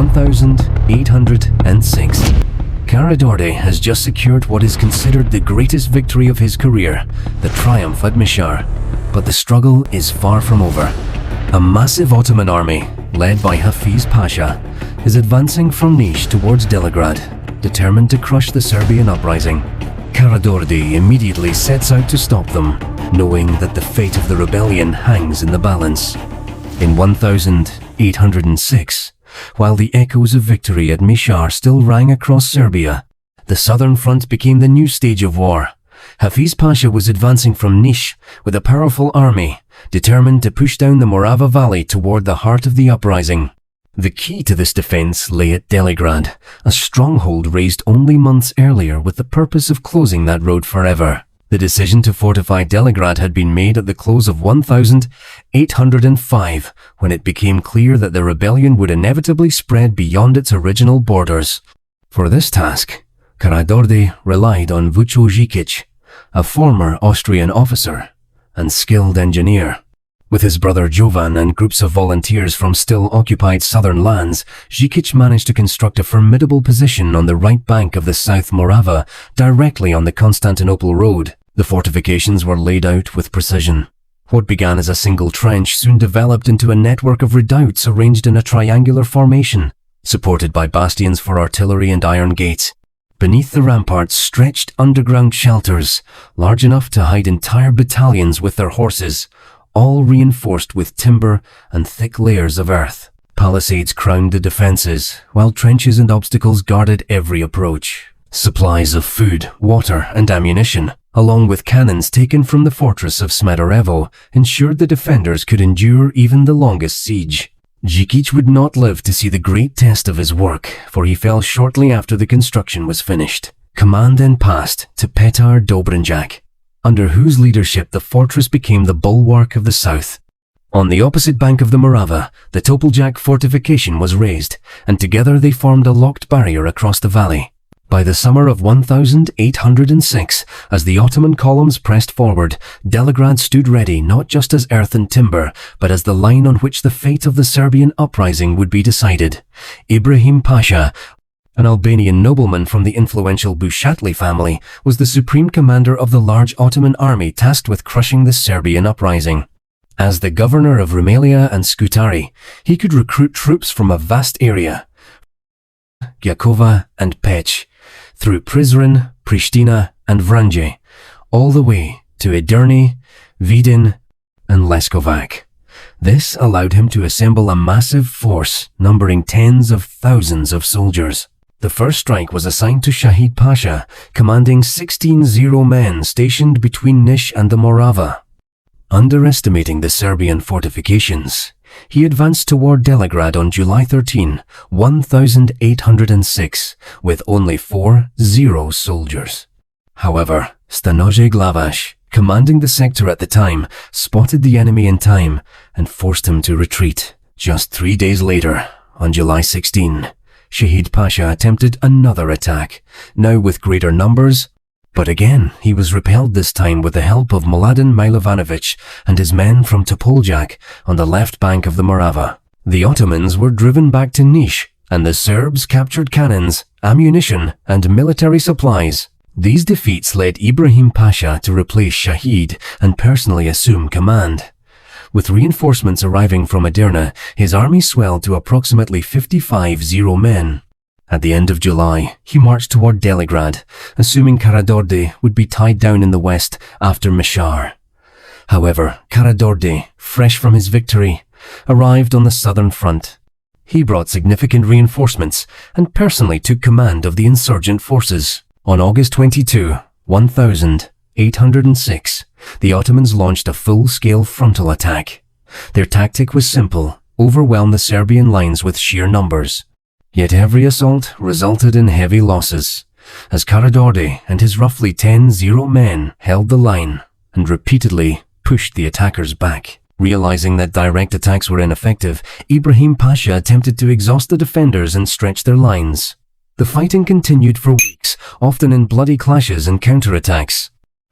1806. Karađorđe has just secured what is considered the greatest victory of his career, the triumph at Mishar. But the struggle is far from over. A massive Ottoman army, led by Hafiz Pasha, is advancing from Niš towards Deligrad, determined to crush the Serbian uprising. Karađorđe immediately sets out to stop them, knowing that the fate of the rebellion hangs in the balance. In 1806, while the echoes of victory at Mishar still rang across Serbia, the southern front became the new stage of war. Hafiz Pasha was advancing from Niš with a powerful army, determined to push down the Morava Valley toward the heart of the uprising. The key to this defense lay at Deligrad, a stronghold raised only months earlier with the purpose of closing that road forever. The decision to fortify Deligrad had been made at the close of 1805, when it became clear that the rebellion would inevitably spread beyond its original borders. For this task, Karađorđe relied on Vucho Žikić, a former Austrian officer and skilled engineer. With his brother Jovan and groups of volunteers from still-occupied southern lands, Žikić managed to construct a formidable position on the right bank of the South Morava, directly on the Constantinople road. The fortifications were laid out with precision. What began as a single trench soon developed into a network of redoubts arranged in a triangular formation, supported by bastions for artillery and iron gates. Beneath the ramparts stretched underground shelters, large enough to hide entire battalions with their horses, all reinforced with timber and thick layers of earth. Palisades crowned the defenses, while trenches and obstacles guarded every approach. Supplies of food, water, and ammunition, along with cannons taken from the fortress of Smederevo, ensured the defenders could endure even the longest siege. Žikić would not live to see the great test of his work, for he fell shortly after the construction was finished. Command then passed to Petar Dobrinjak, under whose leadership the fortress became the bulwark of the south. On the opposite bank of the Morava, the Topoljak fortification was raised, and together they formed a locked barrier across the valley. By the summer of 1806, as the Ottoman columns pressed forward, Deligrad stood ready not just as earth and timber, but as the line on which the fate of the Serbian uprising would be decided. Ibrahim Pasha, an Albanian nobleman from the influential Bushatli family, was the supreme commander of the large Ottoman army tasked with crushing the Serbian uprising. As the governor of Rumelia and Scutari, he could recruit troops from a vast area, Gjakova and Peć, through Prizren, Pristina, and Vranje, all the way to Edirne, Vidin, and Leskovac. This allowed him to assemble a massive force numbering tens of thousands of soldiers. The first strike was assigned to Shahid Pasha, commanding 16 men stationed between Niš and the Morava. Underestimating the Serbian fortifications, he advanced toward Deligrad on July 13, 1806, with only 40 soldiers. However, Stanoje Glavaš, commanding the sector at the time, spotted the enemy in time and forced him to retreat. Just 3 days later, on July 16, Shahid Pasha attempted another attack, now with greater numbers, but again he was repelled this time with the help of Mladen Milovanović and his men from Topoljak on the left bank of the Morava. The Ottomans were driven back to Niš, and the Serbs captured cannons, ammunition, and military supplies. These defeats led Ibrahim Pasha to replace Shahid and personally assume command. With reinforcements arriving from Edirne, his army swelled to approximately 55 men. At the end of July, he marched toward Deligrad, assuming Karađorđe would be tied down in the west after Mishar. However, Karađorđe, fresh from his victory, arrived on the southern front. He brought significant reinforcements and personally took command of the insurgent forces. On August 22, 1806, the Ottomans launched a full-scale frontal attack. Their tactic was simple: overwhelm the Serbian lines with sheer numbers. Yet every assault resulted in heavy losses, as Karađorđe and his roughly 10 men held the line and repeatedly pushed the attackers back. Realizing that direct attacks were ineffective, Ibrahim Pasha attempted to exhaust the defenders and stretch their lines. The fighting continued for weeks, often in bloody clashes and counterattacks.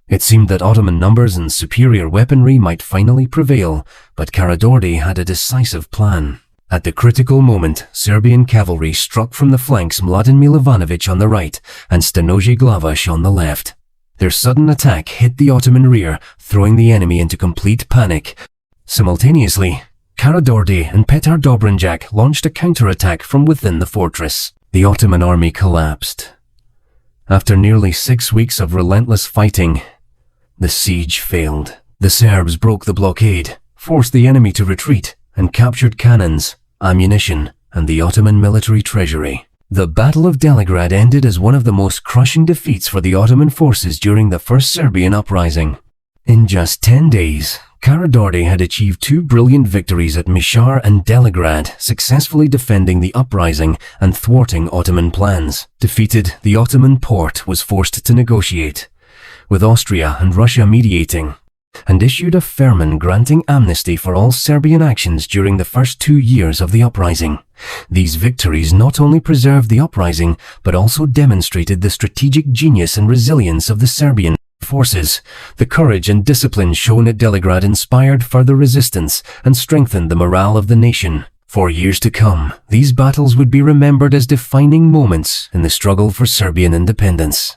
It seemed that Ottoman numbers and superior weaponry might finally prevail, but Karađorđe had a decisive plan. At the critical moment, Serbian cavalry struck from the flanks Mladen Milovanovic on the right and Stanoje Glavaš on the left. Their sudden attack hit the Ottoman rear, throwing the enemy into complete panic. Simultaneously, Karađorđe and Petar Dobranjak launched a counterattack from within the fortress. The Ottoman army collapsed. After nearly 6 weeks of relentless fighting, the siege failed. The Serbs broke the blockade, forced the enemy to retreat, and captured cannons, ammunition, and the Ottoman military treasury. The Battle of Deligrad ended as one of the most crushing defeats for the Ottoman forces during the First Serbian Uprising. In just 10 days, Karađorđe had achieved 2 brilliant victories at Mishar and Deligrad, successfully defending the uprising and thwarting Ottoman plans. Defeated, the Ottoman Porte was forced to negotiate, with Austria and Russia mediating, and issued a firman granting amnesty for all Serbian actions during the first 2 years of the uprising. These victories not only preserved the uprising, but also demonstrated the strategic genius and resilience of the Serbian forces. The courage and discipline shown at Deligrad inspired further resistance and strengthened the morale of the nation. For years to come, these battles would be remembered as defining moments in the struggle for Serbian independence.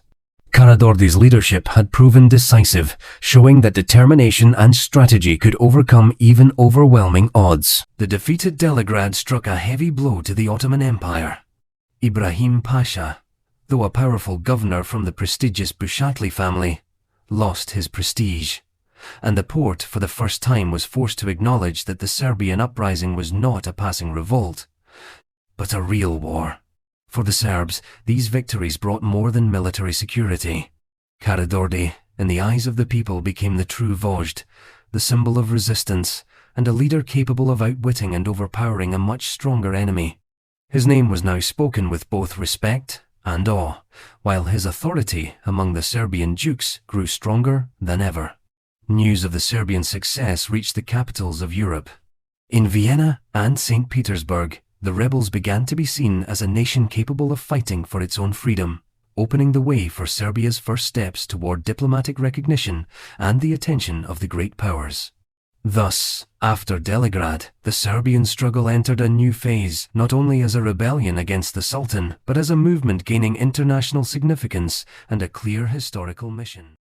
Karađorđe's leadership had proven decisive, showing that determination and strategy could overcome even overwhelming odds. The defeat at Deligrad struck a heavy blow to the Ottoman Empire. Ibrahim Pasha, though a powerful governor from the prestigious Bushatli family, lost his prestige, and the Porte for the first time was forced to acknowledge that the Serbian uprising was not a passing revolt, but a real war. For the Serbs, these victories brought more than military security. Karađorđe, in the eyes of the people, became the true vojd, the symbol of resistance, and a leader capable of outwitting and overpowering a much stronger enemy. His name was now spoken with both respect and awe, while his authority among the Serbian dukes grew stronger than ever. News of the Serbian success reached the capitals of Europe. In Vienna and St. Petersburg, the rebels began to be seen as a nation capable of fighting for its own freedom, opening the way for Serbia's first steps toward diplomatic recognition and the attention of the great powers. Thus, after Deligrad, the Serbian struggle entered a new phase, not only as a rebellion against the Sultan, but as a movement gaining international significance and a clear historical mission.